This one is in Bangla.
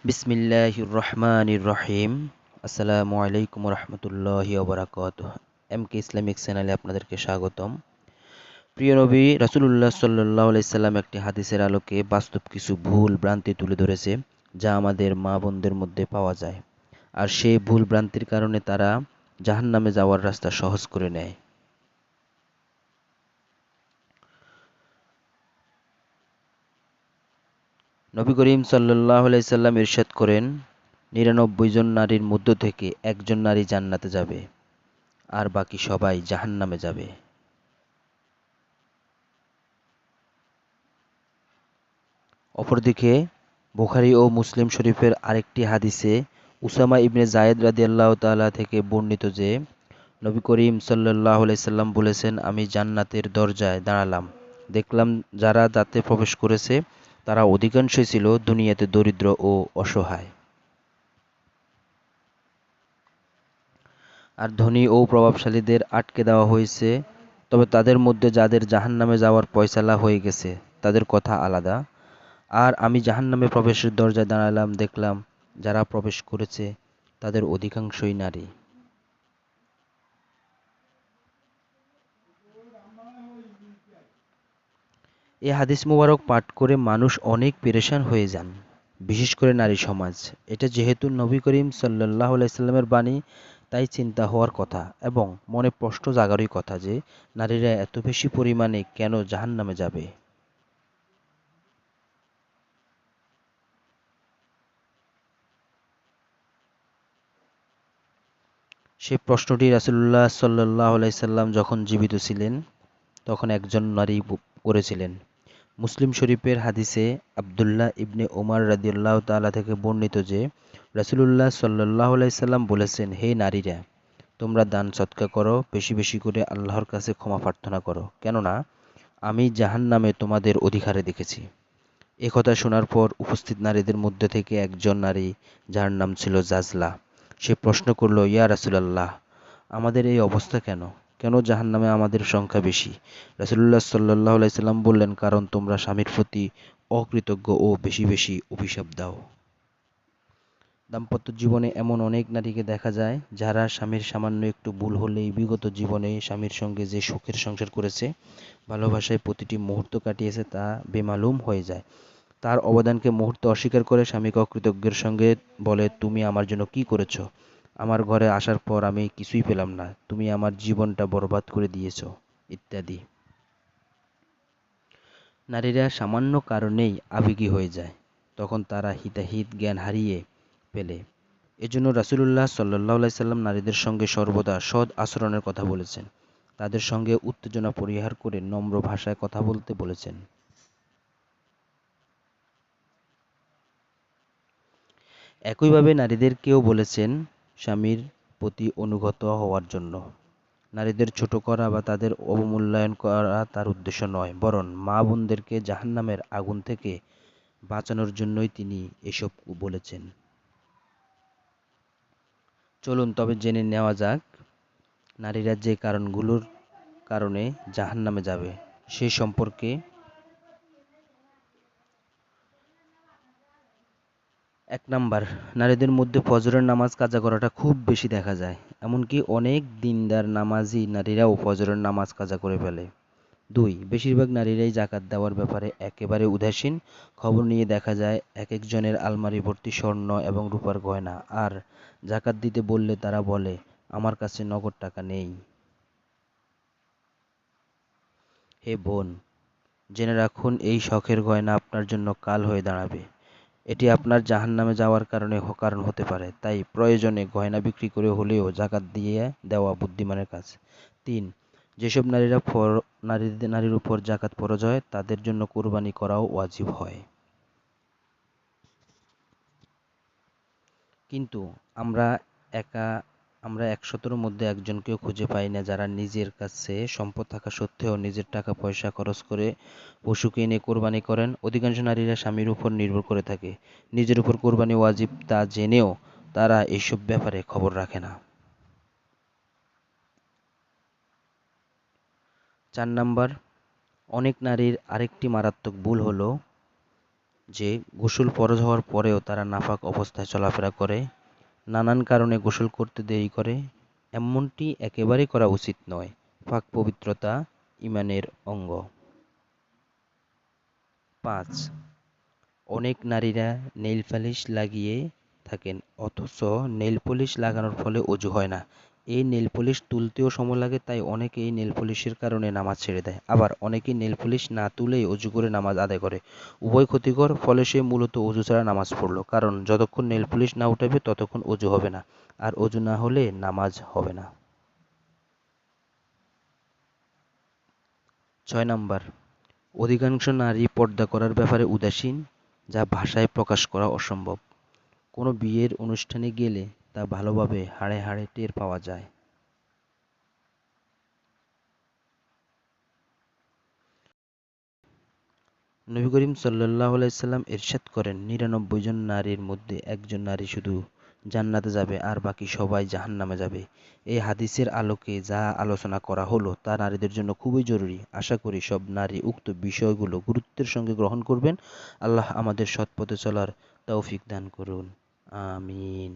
বিসমিল্লাহির রহমানির রহিম। আসসালামু আলাইকুম রহমতুল্লাহি ওবরাকাতুহ। এম কে ইসলামিক চ্যানেলে আপনাদেরকে স্বাগতম। প্রিয় নবী রাসূলুল্লাহ সাল্লাল্লাহু আলাইহি সাল্লাম একটি হাদিসের আলোকে বাস্তব কিছু ভুল ভ্রান্তি তুলে ধরেছে, যা আমাদের মা বোনদের মধ্যে পাওয়া যায়। আর সেই ভুল ভ্রান্তির কারণে তারা জাহান্নামে যাওয়ার রাস্তা সহজ করে নেয়। নবী করিম সাল্লাল্লাহু আলাইহি সাল্লাম ইরশাদ করেন, ৯৯ জন নারীর মধ্য থেকে একজন নারী জান্নাতে যাবে, আর বাকি সবাই জাহান্নামে যাবে। অপরদিকে বুখারী ও মুসলিম শরীফের আরেকটি হাদিসে উসামা ইবনে যায়েদ রাদিয়াল্লাহু তাআলা থেকে বর্ণিত যে, নবী করিম সাল্লাল্লাহু আলাইহি সাল্লাম বলেছেন, আমি জান্নাতের দরজায় দাঁড়ালাম, দেখলাম যারা তাতে প্রবেশ করেছে তারা অধিকাংশই ছিল দুনিয়াতে দরিদ্র ও অসহায়। আর ধনী ও প্রভাবশালীদের আটকে দেওয়া হয়েছে, তবে তাদের মধ্যে যাদের জাহান্নামে যাওয়ার ফয়সালা হয়ে গেছে তাদের কথা আলাদা। আর আমি জাহান্নামে প্রবেশের দরজায় দাঁড়ালাম, দেখলাম যারা প্রবেশ করেছে তাদের অধিকাংশই নারী। এ হাদিস মুবারক পাঠ করে মানুষ অনেক পেরেশান হয়ে যান, বিশেষ করে নারী সমাজ। এটা যেহেতু নবী করিম সাল্লাল্লাহু আলাইহি সাল্লামের বাণী, তাই চিন্তা হওয়ার কথা এবং মনে প্রশ্ন জাগারই কথা যে নারীরা এত বেশি পরিমাণে কেন জাহান্নামে যাবে। সে প্রশ্নটি রাসূলুল্লাহ সাল্লাল্লাহু আলাইহি সাল্লাম যখন জীবিত ছিলেন তখন একজন নারী করেছিলেন। মুসলিম শরীফের হাদিসে আব্দুল্লাহ ইবনে ওমর রাদিয়াল্লাহু তাআলা থেকে বর্ণিত যে, রাসূলুল্লাহ সাল্লাল্লাহু আলাইহি সাল্লাম বলেছেন, হে নারীরা, তোমরা দান সদকা করো, বেশি বেশি করে আল্লাহর কাছে ক্ষমা প্রার্থনা করো, কেননা আমি জাহান্নামে তোমাদের অধিকারে দেখেছি। এ কথা শোনার পর উপস্থিত নারীদের মধ্যে থেকে একজন নারী, যার নাম ছিল জাজলা, সে প্রশ্ন করল, ইয়া রাসূলাল্লাহ, আমাদের এই অবস্থা কেন? কেন জাহান্নামে আমাদের সংখ্যা বেশি? রাসূলুল্লাহ সাল্লাল্লাহু আলাইহি সাল্লাম বললেন, কারণ তোমরা স্বামীর প্রতি অকৃতজ্ঞ ও বেশি বেশি অভিশাপ দাও। দাম্পত্য জীবনে এমন অনেক নারীকে দেখা যায় যারা স্বামীর সামান্য একটু ভুল হলেই বিগত জীবনে স্বামীর সঙ্গে যে সুখের সংসার করেছে, ভালোবাসায় প্রতিটি মুহূর্ত কাটিয়েছে, তা বেমালুম হয়ে যায়। তার অবদানকে মুহূর্তে অস্বীকার করে স্বামীকে অকৃতজ্ঞের সঙ্গে বলে, তুমি আমার জন্য কি করেছো? আমার ঘরে আসার পর আমি কিছুই পেলাম না, তুমি আমার জীবনটা বরবাদ করে দিয়েছো, ইত্যাদি। নারীরা সামান্য কারণেই আবেগী হয়ে যায়, তখন তারা হিতাহিত জ্ঞান হারিয়ে ফেলে। এজন্য রাসূলুল্লাহ সাল্লাল্লাহু আলাইহি সাল্লাম নারীদের সঙ্গে সর্বদা সৎ আচরণের কথা বলেছেন। তাদের সঙ্গে উত্তেজনা পরিহার করে নম্র ভাষায় কথা বলতে বলেছেন। একইভাবে নারীদেরকেও বলেছেন স্বামীর প্রতি অনুগত হওয়ার জন্য। নারীদের ছোট করা বা তাদের অবমূল্যায়ন করা তার উদ্দেশ্য নয়, বরং মা বোনদেরকে জাহান্নামের আগুন থেকে বাঁচানোর জন্যই তিনি এসব বলেছেন। চলুন তবে জেনে নেওয়া যাক নারীরা যে কারণগুলোর কারণে জাহান্নামে যাবে সে সম্পর্কে। ১ নাম্বার, নারীদের মধ্যে ফজরের নামাজ কাজা করাটা খুব বেশি দেখা যায়। এমনকি অনেক দিনদার নামাজি নারীরাও ফজরের নামাজ কাজা করে ফেলে। ২. বেশিরভাগ নারীরাই যাকাত দেওয়ার ব্যাপারে একেবারে উদাসীন। খবর নিয়ে দেখা যায় এক একজনের আলমারি ভর্তি স্বর্ণ এবং রূপার গয়না, আর যাকাত দিতে বললে তারা বলে, আমার কাছে নগদ টাকা নেই। হে বোন, জেনে রাখুন এই শখের গয়না আপনার জন্য কাল হয়ে দাঁড়াবে। এটি আপনার জাহান্নামে যাওয়ার কারণ হতে পারে, তাই প্রয়োজনে গয়না বিক্রি করে হলেও যাকাত দিয়ে দেওয়া বুদ্ধিমানের কাজ। ৩. যেসব নারীর উপর যাকাত ফরজ হয় তাদের জন্য কোরবানি করাও ওয়াজিব হয়। কিন্তু আমরা একা আমরা ১০০-র মধ্যে একজনকেও খুঁজে পাই না যারা নিজের কাছে সম্পদ থাকা সত্ত্বেও নিজের টাকা পয়সা খরচ করে পশু কিনে কোরবানি করেন। অধিকাংশ নারীরা স্বামীর উপর নির্ভর করে থাকে, নিজের উপর কোরবানি ওয়াজিব তা জেনেও তারা এইসব ব্যাপারে খবর রাখে না। ৪ নাম্বার, অনেক নারীর আরেকটি মারাত্মক ভুল হলো যে গোসল ফরজ হওয়ার পরেও তারা নাপাক অবস্থায় চলাফেরা করে, নানান কারণে গোসল করতে দেরি করে, এমনটি একেবারেই করা উচিত নয়। পাক পবিত্রতা ঈমানের অঙ্গ। ৫. অনেক নারীরা নেইল পালিশ লাগিয়ে থাকেন অথচ নেইল পলিশ লাগানোর ফলে অজু হয় না। এই নেইল পলিশ তুলতেও সময় লাগে, তাই অনেকে এই নেইল পলিশের কারণে নামাজ ছেড়ে দেয়। আবার অনেকেই নেইল পলিশ না তুলেই অজু করে নামাজ আদায় করে। উভয় ক্ষতিকর, ফলে সে মূলত অজু ছাড়া নামাজ পড়ল, কারণ যতক্ষণ নেইল পলিশ না উঠাবে ততক্ষণ অজু হবে না, আর অজু না হলে নামাজ হবে না। ৬ নাম্বার, অধিকাংশ নারী পর্দা করার ব্যাপারে উদাসীন, যা ভাষায় প্রকাশ করা অসম্ভব। কোনো বিয়ের অনুষ্ঠানে গেলে তা ভালোভাবে হাড়ে হাড়ে টের পাওয়া যায়। নবী করিম সাল্লাল্লাহু আলাইহি সাল্লাম ইরশাদ করেন, ৯৯ জন নারীর মধ্যে একজন নারী শুধু জান্নাতে যাবে আর বাকি সবাই জাহান্নামে যাবে। এই হাদিসের আলোকে যা আলোচনা করা হলো তা নারীদের জন্য খুবই জরুরি। আশা করি সব নারী উক্ত বিষয়গুলো গুরুত্বের সঙ্গে গ্রহণ করবেন। আল্লাহ আমাদের সৎ পথে চলার তৌফিক দান করুন। আমিন।